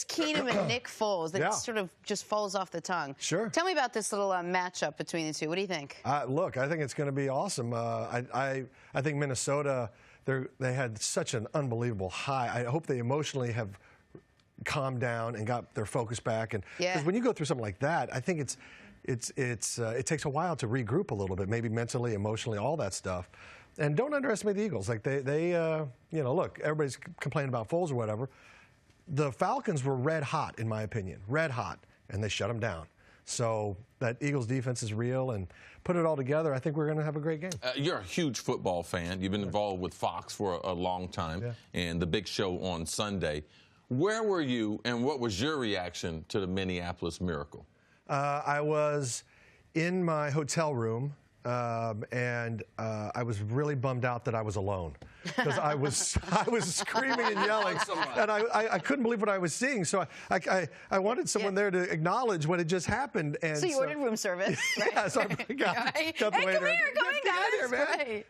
Keenum and Nick Foles. That sort of just falls off the tongue. Sure. Tell me about this little matchup between the two. What do you think? Look, I think it's going to be awesome. I think Minnesota, they had such an unbelievable high. I hope they emotionally have calmed down and got their focus back. And because when you go through something like that, I think it takes a while to regroup a little bit, maybe mentally, emotionally, all that stuff. And don't underestimate the Eagles. Like look, everybody's complaining about Foles or whatever. The Falcons were red hot, in my opinion, red hot, and they shut them down. So that Eagles defense is real, and put it all together, I think we're going to have a great game. You're a huge football fan. You've been involved with Fox for a long time, and the big show on Sunday. Where were you, and what was your reaction to the Minneapolis Miracle? I was in my hotel room. And I was really bummed out that I was alone because I was screaming and yelling, and I couldn't believe what I was seeing. So I wanted someone there to acknowledge what had just happened. And so you ordered room service, right? Yeah, so I got the waiter. Come here, guys. Right.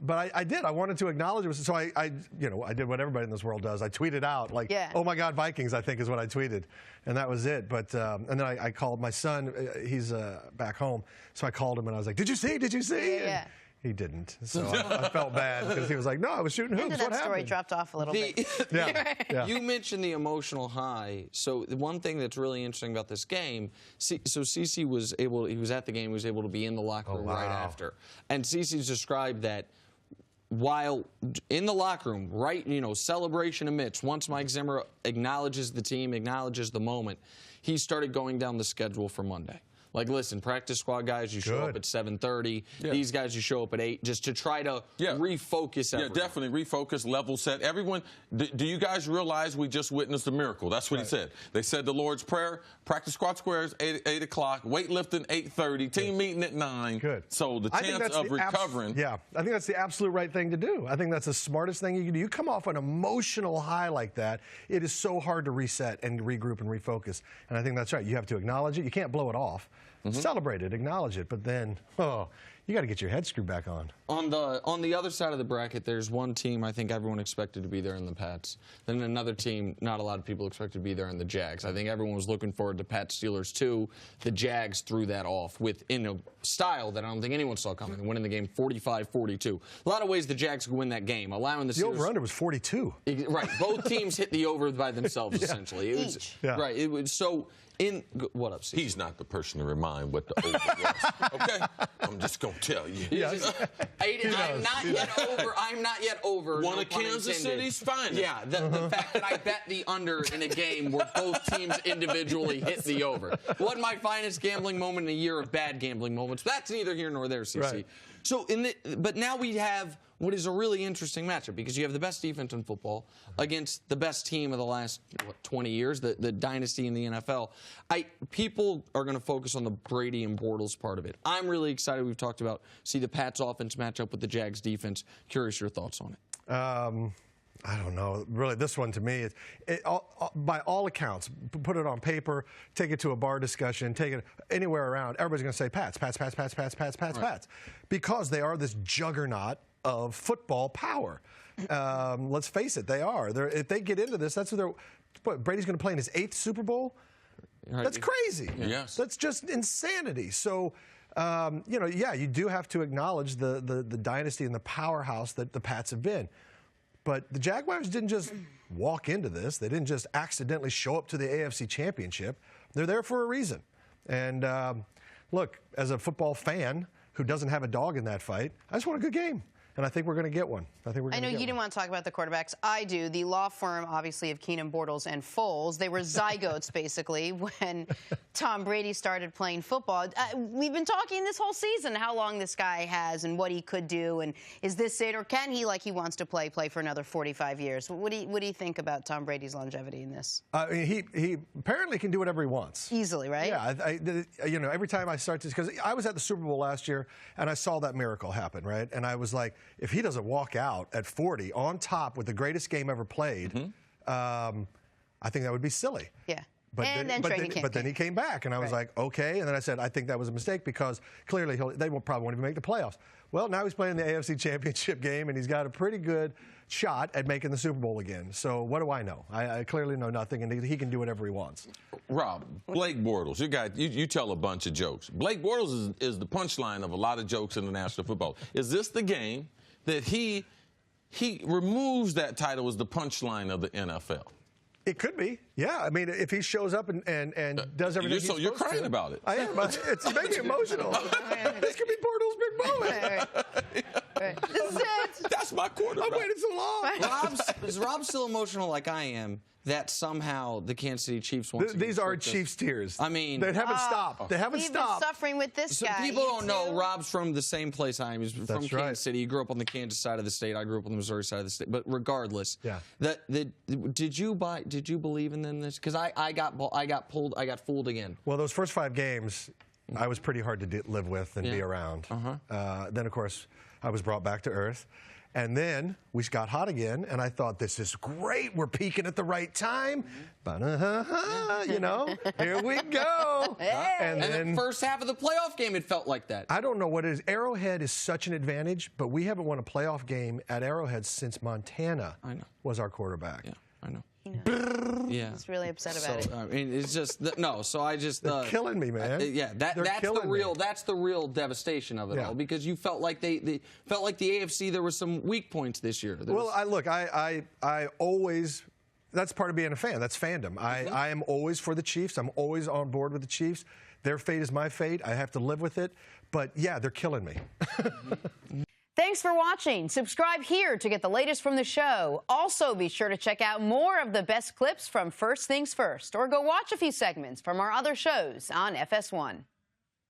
But I did. I wanted to acknowledge it. So I did what everybody in this world does. I tweeted out like, "Oh my God, Vikings!" I think is what I tweeted, and that was it. But and then I called my son. He's back home, so I called him and I was like, "Did you see? Did you see?" Yeah. He didn't, so I felt bad because he was like, "No, I was shooting hoops." That story dropped off a little bit. You mentioned the emotional high. So the one thing that's really interesting about this game, so CeCe was able. He was at the game. He was able to be in the locker room right after. And CeCe's described that while in the locker room, celebration amidst. Once Mike Zimmer acknowledges the team, acknowledges the moment, he started going down the schedule for Monday. Like, listen, practice squad guys, you show up at 7:30. These guys, you show up at 8, just to try to refocus everyone. Yeah, definitely refocus, level set. Everyone, do you guys realize we just witnessed a miracle? That's what he said. They said the Lord's Prayer, practice squad squares, 8 o'clock, weightlifting, 8:30, team meeting at 9. Good. So the chance of recovering. I think that's the absolute right thing to do. I think that's the smartest thing you can do. You come off an emotional high like that, it is so hard to reset and regroup and refocus. And I think that's right. You have to acknowledge it. You can't blow it off. Celebrate it, acknowledge it, but then, you got to get your head screwed back on. On the other side of the bracket, there's one team I think everyone expected to be there in the Pats. Then another team not a lot of people expected to be there in the Jags. I think everyone was looking forward to Pats Steelers too. The Jags threw that off in a style that I don't think anyone saw coming, winning the game 45-42. A lot of ways the Jags could win that game, allowing the Steelers. The over-under was 42. Right, both teams hit the over by themselves essentially. It was, right, it was so. What up, Steve? He's not the person to remind what the over was. Okay? I'm just going to tell you. I'm not yet over. One of Kansas City's finest. Yeah, the fact that I bet the under in a game where both teams individually hit the over. Wasn't my finest gambling moment in a year of bad gambling moments. That's neither here nor there, CC. Right. So, but now we have what is a really interesting matchup because you have the best defense in football against the best team of the last 20 years, the dynasty in the NFL. People are going to focus on the Brady and Bortles part of it. I'm really excited. We've talked about see the Pats offense match up with the Jags defense. Curious your thoughts on it. I don't know. Really, this one to me, by all accounts, put it on paper, take it to a bar discussion, take it anywhere around, everybody's going to say Pats, Pats, Pats, Pats, Pats, Pats, Pats, Pats, because they are this juggernaut of football power. Let's face it, they are. If they get into this, that's what Brady's going to play in his 8th Super Bowl. That's crazy. Yes. That's just insanity. So, you do have to acknowledge the dynasty and the powerhouse that the Pats have been. But the Jaguars didn't just walk into this. They didn't just accidentally show up to the AFC Championship. They're there for a reason. And, look, as a football fan who doesn't have a dog in that fight, I just want a good game. And I think we're going to get one. I know you didn't want to talk about the quarterbacks. I do. The law firm, obviously, of Keenum, Bortles, and Foles, they were zygotes, basically, when Tom Brady started playing football. We've been talking this whole season how long this guy has and what he could do. And is this it, or can he, like he wants to play for another 45 years? What do you think about Tom Brady's longevity in this? He apparently can do whatever he wants. Easily, right? Yeah. Every time I start to, because I was at the Super Bowl last year, and I saw that miracle happen, right? And I was like, if he doesn't walk out at 40 on top with the greatest game ever played, I think that would be silly. Yeah. But then he came back, and I was like, okay. And then I said, I think that was a mistake because clearly probably won't even make the playoffs. Well, now he's playing the AFC Championship game, and he's got a pretty good shot at making the Super Bowl again. So what do I know? I clearly know nothing, and he can do whatever he wants. Rob, Blake Bortles, you tell a bunch of jokes. Blake Bortles is the punchline of a lot of jokes in the National Football. Is this the game that he removes that title as the punchline of the NFL? It could be, yeah. I mean, if he shows up and does everything he's supposed to. You're crying about it. I am. It's making me emotional. This could be Bortles' big moment. Right. This is it. That's my quarterback. I waited so long. Is Rob still emotional like I am that somehow the Kansas City Chiefs want to These are Chiefs tears. I mean, they haven't stopped. They haven't stopped. We've been suffering with this so guy. people don't know Rob's from the same place I am. He's from That's Kansas right. City. He grew up on the Kansas side of the state. I grew up on the Missouri side of the state. But regardless, yeah. Did you believe in them this? Because I got fooled again. Well, those first 5 games, I was pretty hard to live with and be around. Then, of course, I was brought back to earth. And then we got hot again, and I thought, this is great. We're peaking at the right time. You know, here we go. And then the first half of the playoff game, it felt like that. I don't know what it is. Arrowhead is such an advantage, but we haven't won a playoff game at Arrowhead since Montana was our quarterback. Yeah, I know. Yeah. He's really upset about it. I mean, it's just no. So I just they're killing me, man. That's the real devastation of it all, because you felt like they felt like the AFC. There were some weak points this year. I always. That's part of being a fan. That's fandom. I am always for the Chiefs. I'm always on board with the Chiefs. Their fate is my fate. I have to live with it. But yeah, they're killing me. Thanks for watching. Subscribe here to get the latest from the show. Also, be sure to check out more of the best clips from First Things First, or go watch a few segments from our other shows on FS1.